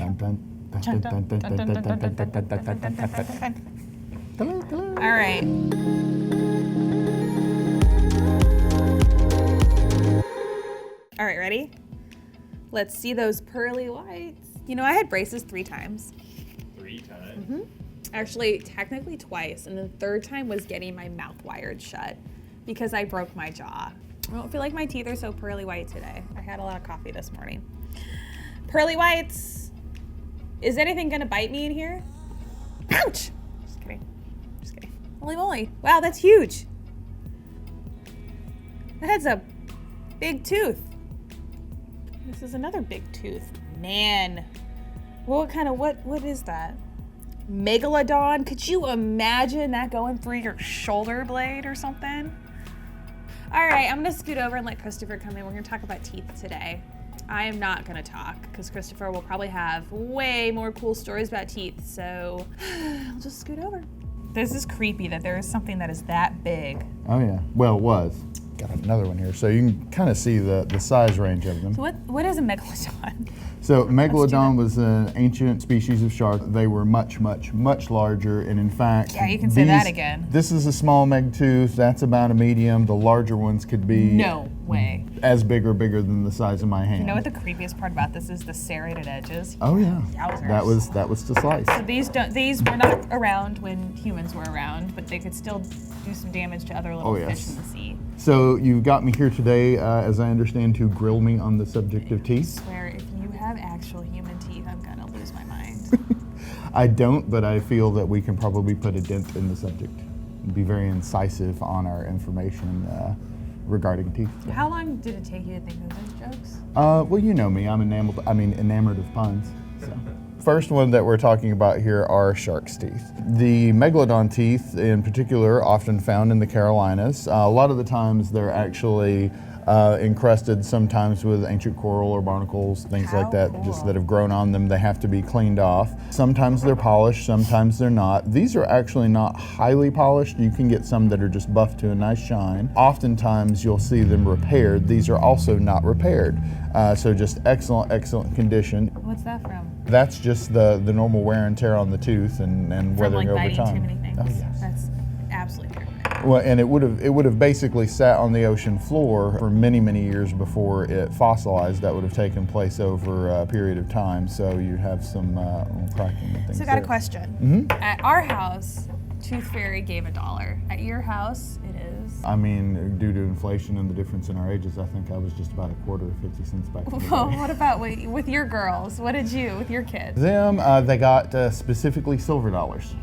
All right. All right, ready? Let's see those pearly whites. You know, I had braces 3 times. 3 times? Mm-hmm. Actually, technically twice, and the third time was getting my mouth wired shut because I broke my jaw. I don't feel like my teeth are so pearly white today. I had a lot of coffee this morning. Pearly whites. Is anything gonna bite me in here? Ouch! Just kidding. Just kidding. Holy moly. Wow, that's huge. That's a big tooth. This is another big tooth. Man. What is that? Megalodon? Could you imagine that going through your shoulder blade or something? All right, I'm gonna scoot over and let Christopher come in. We're gonna talk about teeth today. I am not gonna talk because Christopher will probably have way more cool stories about teeth, so I'll just scoot over. This is creepy that there is something that is that big. Oh yeah, well it was. Got another one here, so you can kind of see the size range of them. So what is a megalodon? So Megalodon was an ancient species of shark. They were much, much, much larger, and in fact, yeah, you can say that again. This is a small meg tooth. That's about a medium. The larger ones could be no way as big or bigger than the size of my hand. You know what the creepiest part about this is? The serrated edges. Oh yeah, Yowzers. that was to slice. So these were not around when humans were around, but they could still do some damage to other little fish in the sea. So you've got me here today, as I understand, to grill me on the subject of teeth. I swear, if you have actual human teeth, I'm gonna lose my mind. I don't, but I feel that we can probably put a dent in the subject and be very incisive on our information regarding teeth. How long did it take you to think of those jokes? Well, you know me. I'm enamored of puns. So. First one that we're talking about here are shark's teeth. The Megalodon teeth in particular often found in the Carolinas. A lot of the times they're actually encrusted sometimes with ancient coral or barnacles, things like that, just that have grown on them. They have to be cleaned off. Sometimes they're polished, sometimes they're not. These are actually not highly polished. You can get some that are just buffed to a nice shine. Oftentimes you'll see them repaired. These are also not repaired. So just excellent condition. What's that from? That's just the normal wear and tear on the tooth and weathering over time. From like biting too many things. Oh, yes. That's absolutely perfect. Well, and it would have basically sat on the ocean floor for many years before it fossilized. That would have taken place over a period of time. So you have some cracking and things. So I got a question. Mm-hmm. At our house, Tooth Fairy gave $1. At your house, it is? I mean, due to inflation and the difference in our ages, I think I was just about a quarter or 50 cents back in the day. Well, what about with your girls? What did you with your kids? Them, they got specifically silver dollars.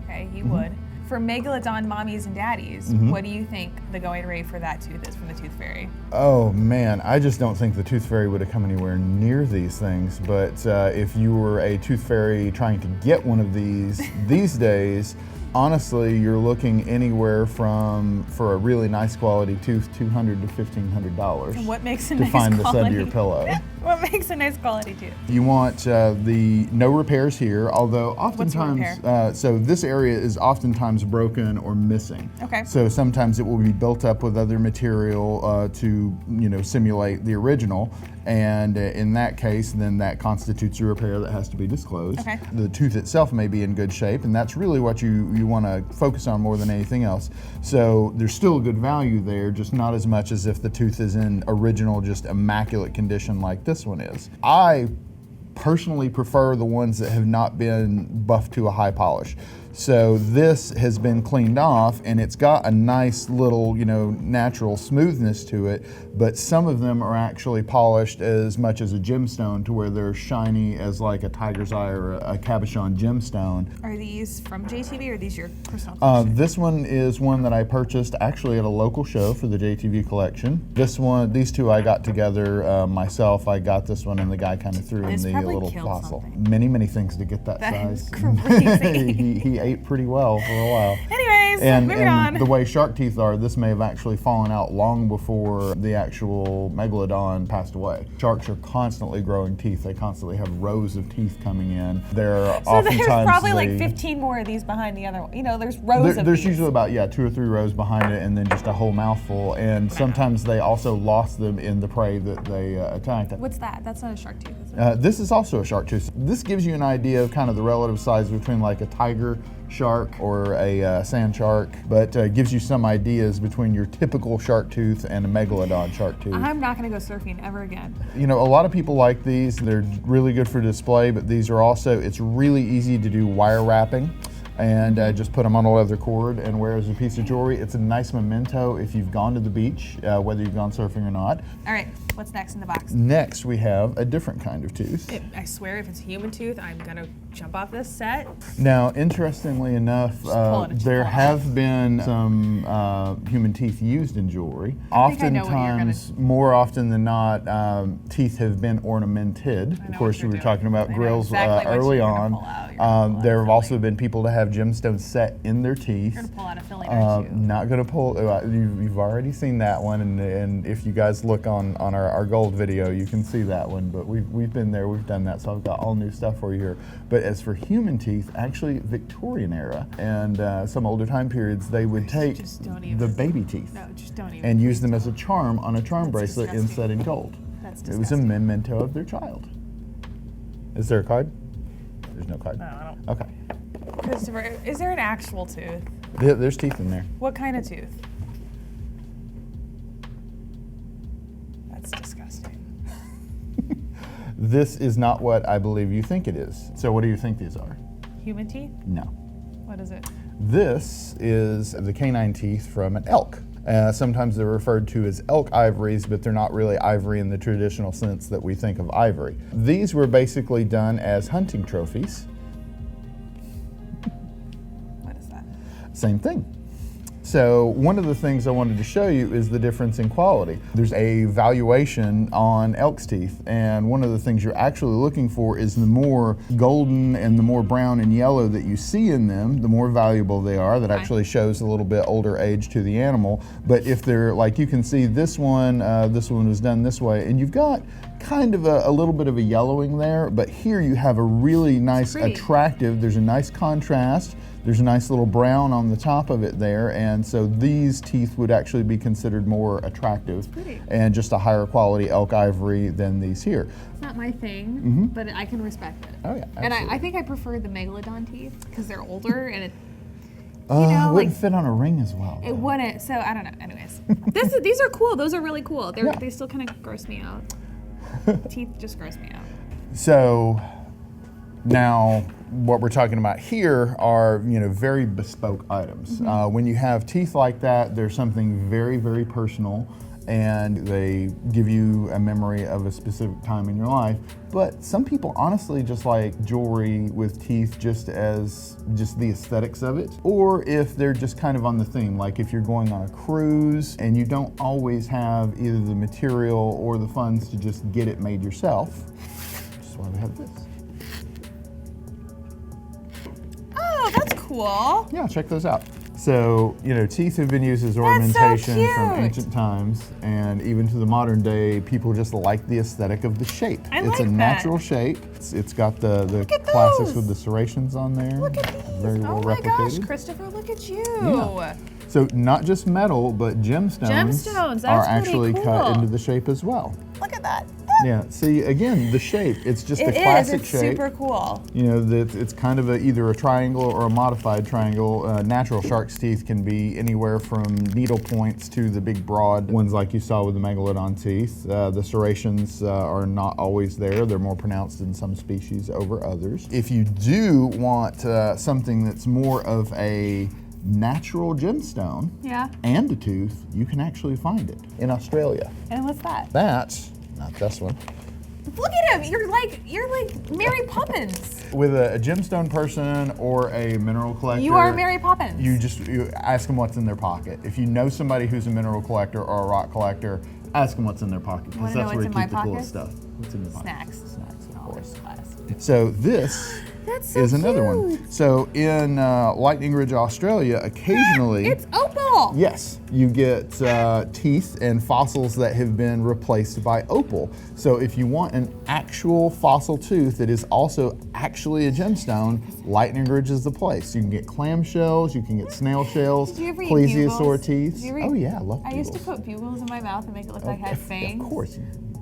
Okay, you would. For Megalodon mommies and daddies, what do you think the going rate for that tooth is from the Tooth Fairy? Oh man, I just don't think the Tooth Fairy would have come anywhere near these things. But if you were a Tooth Fairy trying to get one of these days, honestly, you're looking anywhere from, for a really nice quality tooth, $200 to $1,500. And what makes a to nice find quality? this under your pillow? What makes a nice quality tooth? You want the no repairs here, although oftentimes, What's a repair? So this area is oftentimes broken or missing. Okay. So sometimes it will be built up with other material to simulate the original, and in that case, then that constitutes a repair that has to be disclosed. Okay. The tooth itself may be in good shape, and that's really what you want to focus on more than anything else. So there's still a good value there, just not as much as if the tooth is in original, just immaculate condition like this one is. I personally prefer the ones that have not been buffed to a high polish. So this has been cleaned off and it's got a nice little, natural smoothness to it, but some of them are actually polished as much as a gemstone to where they're shiny as like a tiger's eye or a cabochon gemstone. Are these from JTV or are these your personal collection? This one is one that I purchased actually at a local show for the JTV collection. These two I got together myself. I got this one and the guy kind of threw in the little fossil. Something. Many things to get that size. That is crazy. he ate pretty well for a while. Anyways, Anyways, moving on. The way shark teeth are, this may have actually fallen out long before the actual Megalodon passed away. Sharks are constantly growing teeth. They constantly have rows of teeth coming in. So there's probably like 15 more of these behind the other one. You know, there's rows of There's these. usually about 2 or 3 rows behind it, and then just a whole mouthful. And sometimes they also lost them in the prey that they attacked. What's that? That's not a shark tooth, is it? This is also a shark tooth. This gives you an idea of kind of the relative size between like a tiger shark or a sand shark, but gives you some ideas between your typical shark tooth and a Megalodon shark tooth. I'm not going to go surfing ever again. You know, a lot of people like these. They're really good for display, but these are also, it's really easy to do wire wrapping and just put them on a leather cord and wear as a piece of jewelry. It's a nice memento if you've gone to the beach, whether you've gone surfing or not. All right, what's next in the box? Next, we have a different kind of tooth. I swear if it's a human tooth, I'm going to jump off this set. Now, interestingly enough, there have been some human teeth used in jewelry. Oftentimes, more often than not, teeth have been ornamented. Of course, we were talking about grills early on. There have also been people to have gemstones set in their teeth. You're going to pull out a filling, aren't you? Not going to pull. You've already seen that one, and if you guys look on our gold video, you can see that one. But we've been there, we've done that, so I've got all new stuff for you here. But as for human teeth, actually Victorian era and some older time periods, they would take the baby teeth and use them as a charm on a charm bracelet inset in gold. That's disgusting. It was a memento of their child. Is there a card? There's no card. No, I don't. Okay. Christopher, is there an actual tooth? There's teeth in there. What kind of tooth? That's disgusting. This is not what I believe you think it is. So what do you think these are? Human teeth? No. What is it? This is the canine teeth from an elk. Sometimes they're referred to as elk ivories, but they're not really ivory in the traditional sense that we think of ivory. These were basically done as hunting trophies. What is that? Same thing. So one of the things I wanted to show you is the difference in quality. There's a valuation on elk's teeth, and one of the things you're actually looking for is the more golden and the more brown and yellow that you see in them, the more valuable they are. That actually shows a little bit older age to the animal. But if they're, like you can see this one was done this way, and you've got kind of a little bit of a yellowing there, but here you have a really nice, attractive, there's a nice contrast. There's a nice little brown on the top of it there, and so these teeth would actually be considered more attractive and just a higher quality elk ivory than these here. It's not my thing, but I can respect it. Oh yeah, absolutely. And I think I prefer the Megalodon teeth because they're older and it, it wouldn't fit on a ring as well. It wouldn't, so I don't know. Anyways, these are cool. Those are really cool. They still kind of gross me out. Teeth just gross me out. So now, what we're talking about here are, very bespoke items. When you have teeth like that, there's something very, very personal, and they give you a memory of a specific time in your life. But some people honestly just like jewelry with teeth just the aesthetics of it, or if they're just kind of on the theme, like if you're going on a cruise and you don't always have either the material or the funds to just get it made yourself. Which is why we have this. That's cool. Yeah, check those out. So, teeth have been used as ornamentation from ancient times, and even to the modern day, people just like the aesthetic of the shape. It's a natural shape. It's got the classics with the serrations on there. Look at these. Very well replicated. Oh my gosh, Christopher, look at you. Yeah. So not just metal, but gemstones are actually cut into the shape as well. Look at that. Yeah, see, again, the shape, it's just a classic shape. It's super cool. It's kind of either a triangle or a modified triangle. Natural shark's teeth can be anywhere from needle points to the big broad ones like you saw with the Megalodon teeth. The serrations are not always there. They're more pronounced in some species over others. If you do want something that's more of a natural gemstone and a tooth, you can actually find it in Australia. And what's that? That's not this one. Look at him! You're like Mary Poppins. With a gemstone person or a mineral collector, you are Mary Poppins. You ask them what's in their pocket. If you know somebody who's a mineral collector or a rock collector, ask them what's in their pocket, because that's where you keep the coolest stuff. What's in your pocket? Snacks, of course. So this That's so is another cute. one. So in Lightning Ridge, Australia, occasionally... It's opal! Yes, you get teeth and fossils that have been replaced by opal. So if you want an actual fossil tooth that is also actually a gemstone, Lightning Ridge is the place. You can get clam shells, you can get snail shells, Did you ever eat plesiosaur bugles? teeth. Oh yeah, I love bugles. I used to put bugles in my mouth and make it look like I had fangs. Of course.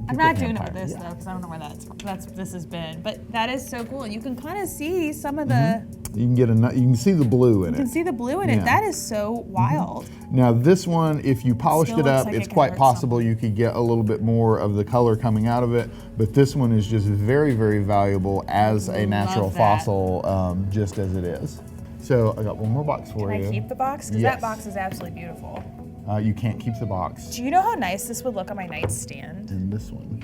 I'm not doing it with this though, because I don't know where this has been. But that is so cool. You can kind of see some of the. You can get you can see the blue in it. You can see the blue in it. That is so wild. Now this one, if you polished Still it looks up, like it's it can quite hurt possible you could get a little bit more of the color coming out of it. But this one is just very, very valuable as a natural fossil, just as it is. So I got one more box for you. Can I keep the box? Because Yes. that box is absolutely beautiful. You can't keep the box. Do you know how nice this would look on my nightstand? And this one.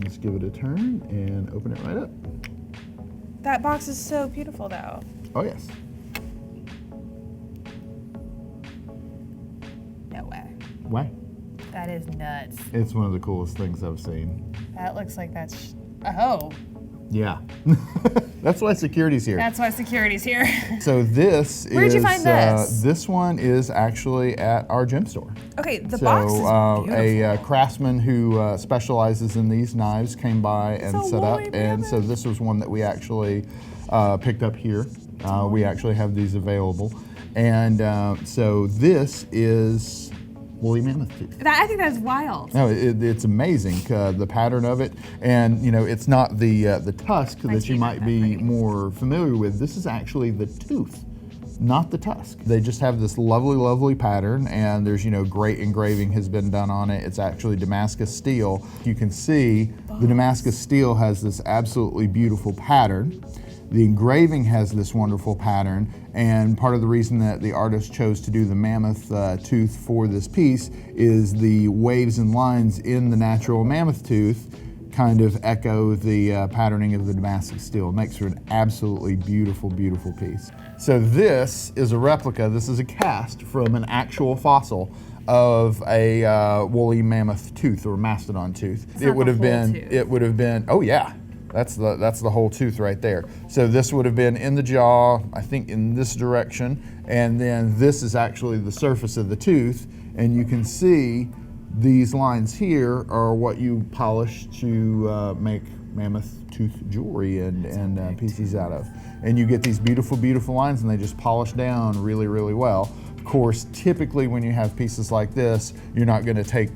Just give it a turn and open it right up. That box is so beautiful though. Oh yes. No way. Why? That is nuts. It's one of the coolest things I've seen. That looks like that's. Oh. Yeah. That's why security's here. That's why security's here. So this is. Where'd you find this? This one is actually at our gem store. Okay, the box is beautiful. A craftsman who specializes in these knives came by and set up, Woolly and so Mammoth. this was one that we actually picked up here. We actually have these available, and so this is Woolly Mammoth tooth. I think that's wild. No, it's amazing, the pattern of it, and it's not the tusk that you teeth might aren't that be pretty. more familiar with. This is actually the tooth, not the tusk. They just have this lovely, lovely pattern, and there's great engraving has been done on it. It's actually Damascus steel. You can see the Damascus steel has this absolutely beautiful pattern. The engraving has this wonderful pattern, and part of the reason that the artist chose to do the mammoth tooth for this piece is the waves and lines in the natural mammoth tooth kind of echo the patterning of the Damascus steel. It makes for an absolutely beautiful, beautiful piece. So this is a replica, this is a cast from an actual fossil of a woolly mammoth tooth or mastodon tooth. It's not the whole tooth. It would have been, oh yeah. That's the whole tooth right there. So this would have been in the jaw, I think in this direction, and then this is actually the surface of the tooth, and you can see these lines here are what you polish to make mammoth tooth jewelry and pieces out of. And you get these beautiful, beautiful lines, and they just polish down really, really well. Of course, typically when you have pieces like this, you're not going to take,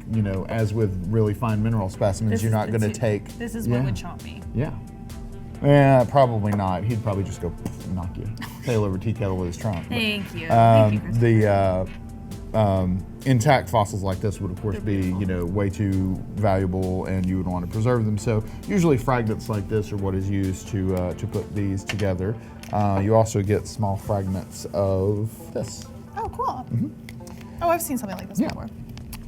as with really fine mineral specimens, you're not going to take. This is what would chomp me. Yeah. Yeah, probably not. He'd probably just go and knock you tail over tea kettle with his trunk. Thank you. Thank you, Christopher. The intact fossils like this would, of course, be way too valuable, and you would want to preserve them. So usually fragments like this are what is used to put these together. You also get small fragments of this. Oh, cool. Oh, I've seen something like this before.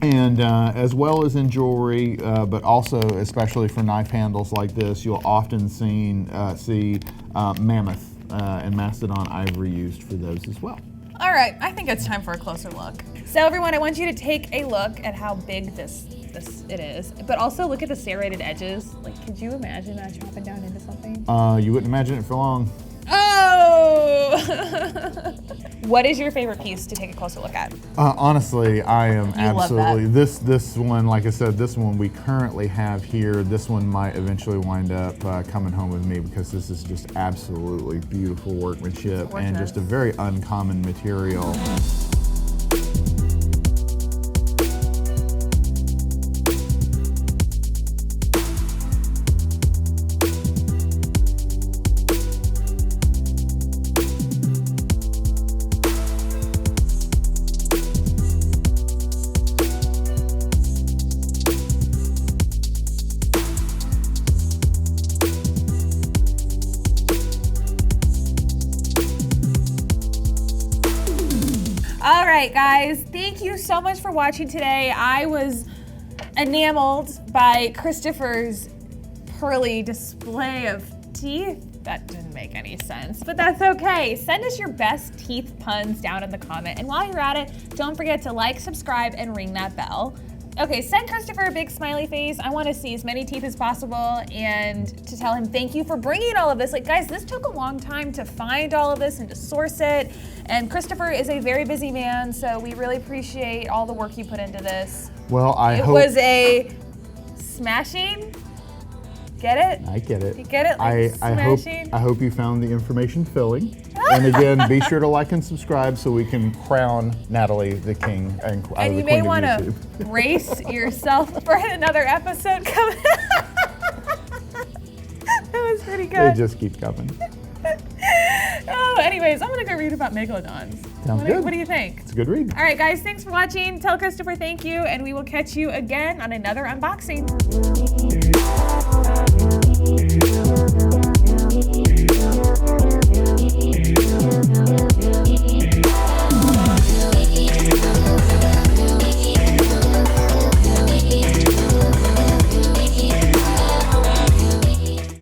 And as well as in jewelry, but also especially for knife handles like this, you'll often see mammoth and mastodon ivory used for those as well. All right, I think it's time for a closer look. So everyone, I want you to take a look at how big this it is, but also look at the serrated edges. Like, could you imagine that chopping down into something? You wouldn't imagine it for long. Oh! What is your favorite piece to take a closer look at? Honestly, I am absolutely love this one. Like I said, this one we currently have here. This one might eventually wind up coming home with me because this is just absolutely beautiful workmanship and just a very uncommon material. All right, guys, thank you so much for watching today. I was enamored by Christopher's pearly display of teeth. That didn't make any sense, but that's okay. Send us your best teeth puns down in the comment. And while you're at it, don't forget to like, subscribe, and ring that bell. Okay, send Christopher a big smiley face. I want to see as many teeth as possible and to tell him thank you for bringing all of this. Like, guys, this took a long time to find all of this and to source it. And Christopher is a very busy man, so we really appreciate all the work you put into this. Well, It was a smashing. Get it? I get it. You get it? Like smashing? I hope you found the information filling. And again, be sure to like and subscribe so we can crown Natalie the king and And you may want to brace yourself for another episode coming. That was pretty good. They just keep coming. Oh, anyways, I'm gonna go read about megalodons. Sounds good. What do you think? It's a good read. All right, guys, thanks for watching. Tell Christopher thank you, and we will catch you again on another unboxing.